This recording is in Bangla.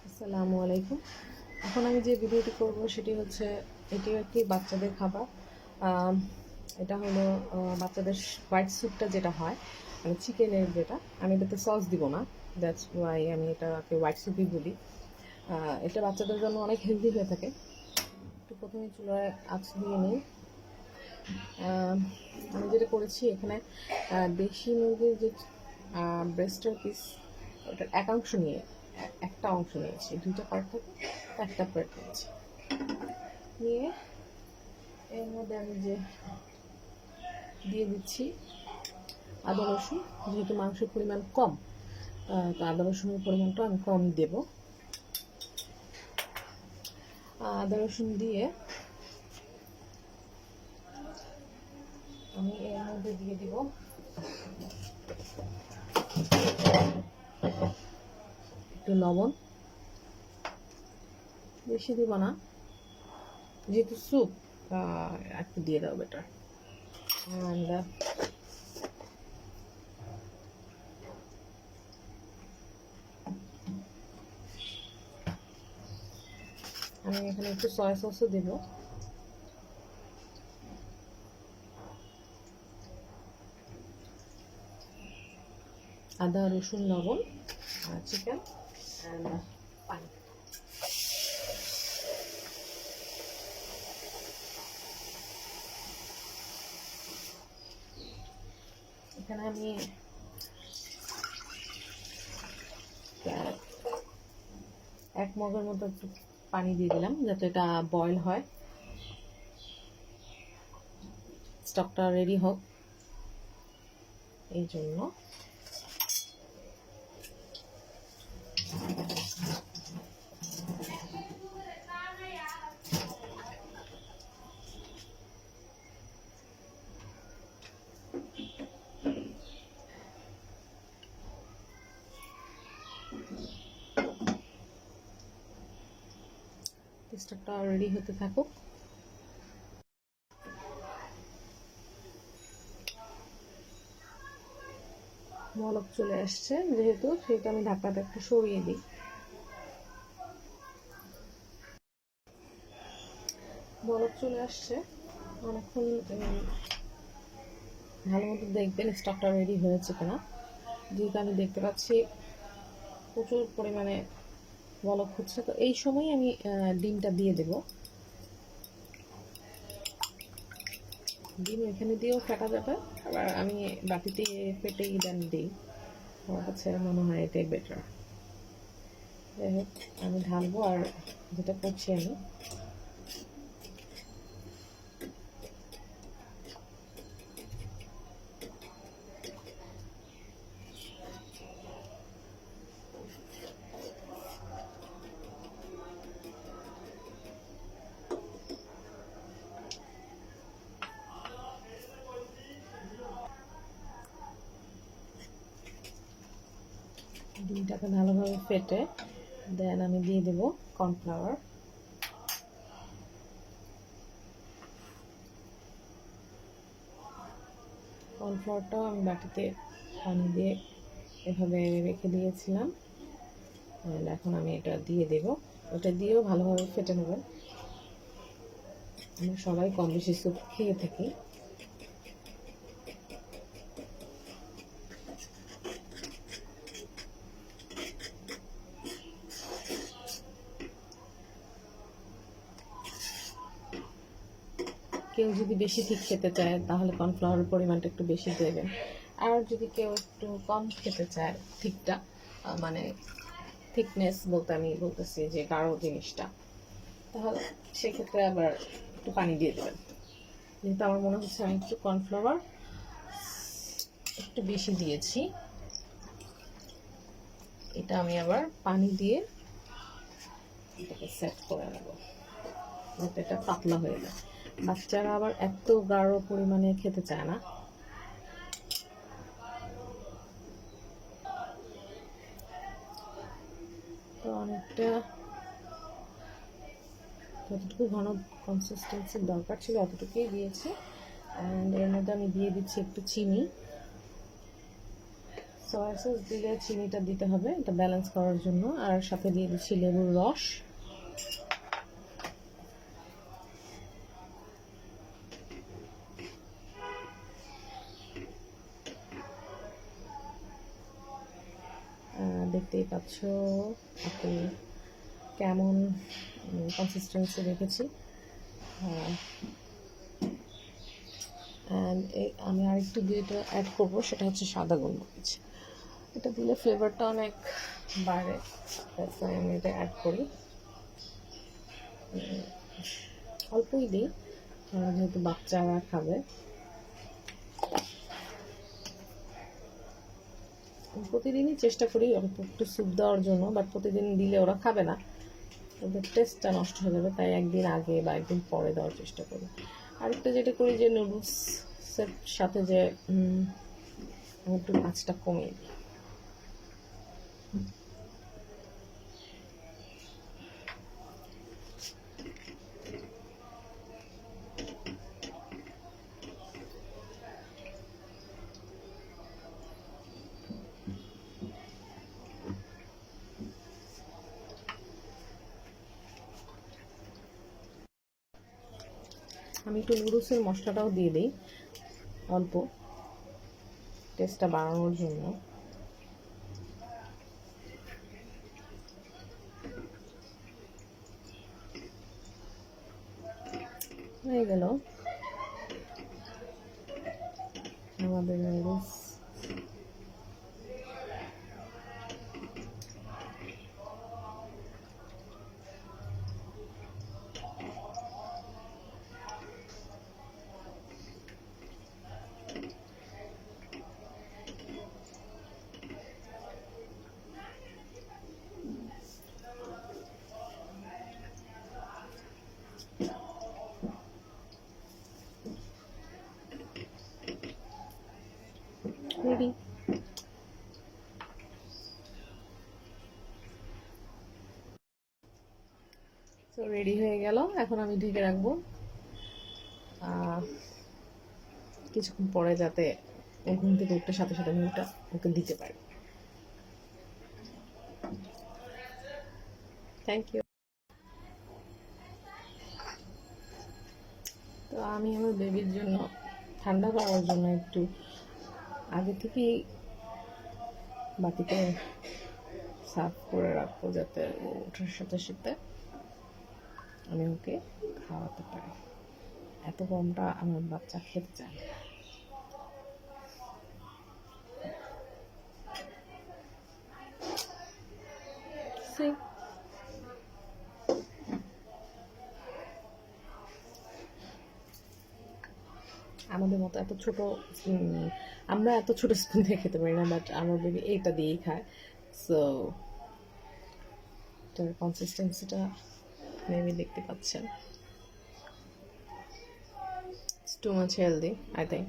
আসসালামু আলাইকুম। এখন আমি যে ভিডিওটি করব সেটি হচ্ছে এটিও একটি বাচ্চাদের খাবার। আম, এটা হলো বাচ্চাদের হোয়াইট স্যুপটা যেটা হয়, মানে চিকেনের যেটা। আমি এটাতে সস দিব না, দ্যাটস ওয়াই আমি এটাকে হোয়াইট স্যুপই বলি। এটা বাচ্চাদের জন্য অনেক হেলদি হয়ে থাকে। তো প্রথমে চুলায় আঁচ দিয়ে নিই। আমি যেটা করেছি এখানে দেশি মুরগির যে ব্রেস্টের পিস, ওটার একাংশ নিয়ে একটা অংশ নিয়েছি, দুইটা পার্ট থাকে, একটা পার্ট নিয়েছি। নিয়ে এর মধ্যে আমি যে দিয়ে দিচ্ছি আদা রসুন। যেহেতু মাংসের পরিমাণ কম, তো আদা রসুনের পরিমাণটা আমি কম দেব। আদা রসুন দিয়ে আমি এর মধ্যে দিয়ে দিব একটু লবণ, বেশি দিব না, যেহেতু স্যুপ একটু দিয়ে দাও বেটার। অ্যান্ড আমি এখানে একটু সয়া সসও দেবো। আদা রসুন লবণ চিকেন অ্যান্ড পানি। এখানে আমি এক মগের মতো একটু পানি দিয়ে দিলাম যাতে এটা বয়েল হয়, স্টকটা রেডি হোক এই জন্য। স্টকটা রেডি হতে থাকুক। বলক চলে আসছে যেহেতু, সেটা আমি ঢাকনাটা একটু সরিয়ে দিই। বলক চলে আসছে, অনেকক্ষণ ভালো মতো দেখবেন স্টকটা রেডি হয়েছে কিনা। যেহেতু আমি দেখতে পাচ্ছি প্রচুর পরিমাণে বলক হচ্ছে, তো এই সময় আমি ডিমটা দিয়ে দেব। ডিম এখানে দিয়েও ফেটা যাবে, আবার আমি বাটিতে ফেটেই দেন দিই, আমার কাছে মনে হয় এটাই বেটার। যাই হোক, আমি ঢালবো আর যেটা করছি আমি ডিমটাকে ভালোভাবে ফেটে দেন আমি দিয়ে দেব কর্নফ্লাওয়ার। কর্নফ্লাওয়ারটাও আমি বাটিতে পানি দিয়ে এভাবে রেখে দিয়েছিলাম। এখন আমি এটা দিয়ে দেব, ওটা দিয়েও ভালোভাবে ফেটে নেবেন। আমরা সবাই কম বেশি স্যুপ খেয়ে থাকি। কেউ যদি বেশি ঠিক খেতে চায় তাহলে কর্নফ্লাওয়ারের পরিমাণটা একটু বেশি দেবেন, আর যদি কেউ একটু কম খেতে চায় ঠিকটা, মানে থিকনেস বলতে আমি বলতেছি যে গাঢ় জিনিসটা, তাহলে সেক্ষেত্রে আবার একটু পানি দিয়ে দেবেন। যেহেতু আমার মনে হচ্ছে আমি একটু কর্নফ্লাওয়ার একটু বেশি দিয়েছি, এটা আমি আবার পানি দিয়ে এটাকে সেট করে নেব যাতে এটা পাতলা হয়ে যায়। বাচ্চারা আবার এত গাঢ় পরিমাণে খেতে চায় না। তো অনেকটা যতটুকু ঘন কনসিস্টেন্সির দরকার ছিল অতটুকুই দিয়েছি। অ্যান্ড এর মধ্যে আমি দিয়ে দিচ্ছি একটু চিনি, সয়া সস দিলে চিনিটা দিতে হবে এটা ব্যালেন্স করার জন্য, আর সাথে দিয়ে দিচ্ছি লেবুর রস। দেখতেই পাচ্ছ আপনি কেমন কনসিস্টেন্সি রেখেছি। অ্যান্ড আমি আরেকটু যেটা অ্যাড করবো সেটা হচ্ছে সাদা গোলমরিচ। এটা দিলে ফ্লেভারটা অনেক বাড়ে, তাই আমি এটা অ্যাড করি। অল্পই দিই যেহেতু বাচ্চারা খাবে। প্রতিদিনই চেষ্টা করি অল্প একটু স্যুপ দেওয়ার জন্য, বাট প্রতিদিন দিলে ওরা খাবে না, ওদের টেস্টটা নষ্ট হয়ে যাবে, তাই একদিন আগে বা একদিন পরে দেওয়ার চেষ্টা করি। আরেকটা যেটা করি যে নুডলসের সাথে যে আমি একটু আঁচটা কমিয়ে দিই। আমি একটু নুডলসের মশলাটাও দিয়ে দিই অল্প, টেস্টটা বাড়ানোর জন্য। হয়ে গেল আমাদের নুডলস। রেডি। তো রেডি হয়ে গেল, এখন আমি ঢেকে রাখবো কিছুক্ষণ পরে, যাতে ও ঘুম থেকে উঠতে সাথে সাথে আমি ওকে দিতে পারি। Thank you. তো আমি আমার বেবির জন্য ঠান্ডা করার জন্য একটু আগে থেকেই বাটিতে সার্ভ করে রাখবো, যাতে ওঠার সাথে সাথে আমি ওকে খাওয়াতে পারি। এত গরমটা আমার বাচ্চা খেতে চায়। আমাদের মতো এত ছোট, আমরা এত ছোট স্পুন দিয়ে খেতে পারি না, বাট আমার বেবি এইটা দিয়েই খায়। সো এটার কনসিস্টেন্সিটা মেবি দেখতে পাচ্ছেন। It's too much healthy, I think.